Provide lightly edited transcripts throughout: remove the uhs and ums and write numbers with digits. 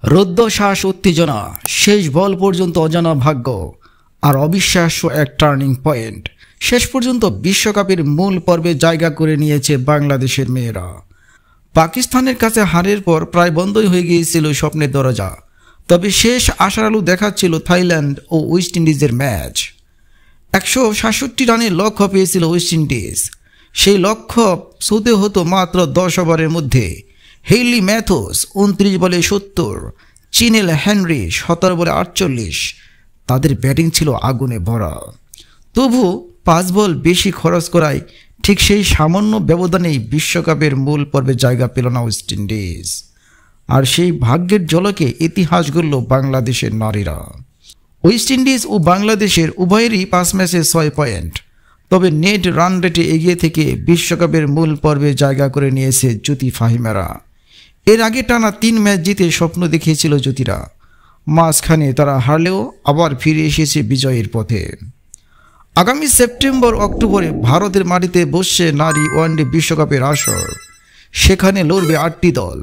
রুদ্ধশ্বাস, উত্তেজনা, শেষ বল পর্যন্ত অজানা ভাগ্য আর অবিশ্বাস্য এক টার্নিং পয়েন্ট। শেষ পর্যন্ত বিশ্বকাপের মূল পর্বে জায়গা করে নিয়েছে বাংলাদেশের মেয়েরা। পাকিস্তানের কাছে হারের পর প্রায় বন্ধই হয়ে গিয়েছিল স্বপ্নের দরজা। তবে শেষ আশার আলো দেখাচ্ছিল থাইল্যান্ড ও ওয়েস্ট ইন্ডিজের ম্যাচ। 167 রানের লক্ষ্য পেয়েছিল ওয়েস্ট ইন্ডিজ। সেই লক্ষ্য ছুঁতে হতো মাত্র 10 ওভারের মধ্যে। হেইলি ম্যাথুস 29 বলে 70, চিনেল হেনরি 17 বলে 48। তাদের ব্যাটিং ছিল আগুনে ভরা। তবু 5 বল বেশি খরচ করায় ঠিক সেই সামান্য ব্যবধানেই বিশ্বকাপের মূল পর্বে জায়গা পেল না ওয়েস্ট ইন্ডিজ। আর সেই ভাগ্যের ঝলকে ইতিহাস গড়ল বাংলাদেশের নারীরা। ওয়েস্ট ইন্ডিজ ও বাংলাদেশের উভয়েরই 5 ম্যাচে 6 পয়েন্ট। তবে নেট রান রেটে এগিয়ে থেকে বিশ্বকাপের মূল পর্বে জায়গা করে নিয়েছে জ্যোতি ফাহিমেরা। এর আগে টানা 3 ম্যাচ জিতে স্বপ্ন দেখিয়েছিল জ্যোতিরা। মাঝখানে তারা হারলেও আবার ফিরে এসেছে বিজয়ের পথে। আগামী সেপ্টেম্বর অক্টোবরে ভারতের মাটিতে বসছে নারী ওয়ানডে বিশ্বকাপের আসর। সেখানে লড়বে 8টি দল: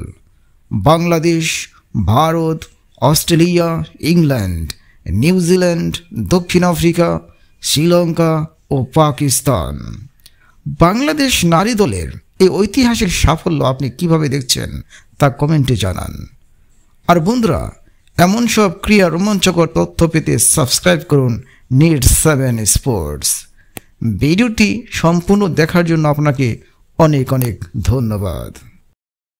Bangladesh, Bharat, Australia, England, New Zealand, দক্ষিণ আফ্রিকা, শ্রীলঙ্কা ও পাকিস্তান। বাংলাদেশ নারী দলের এই ঐতিহাসিক সাফল্য আপনি কিভাবে দেখছেন তা কমেন্টে জানান। আর বন্ধুরা, এমন সব ক্রীড়া রোমাঞ্চকর তথ্য পেতে সাবস্ক্রাইব করুন নিট 7 স্পোর্টস। ভিডিওটি সম্পূর্ণ দেখার জন্য আপনাকে অনেক অনেক ধন্যবাদ।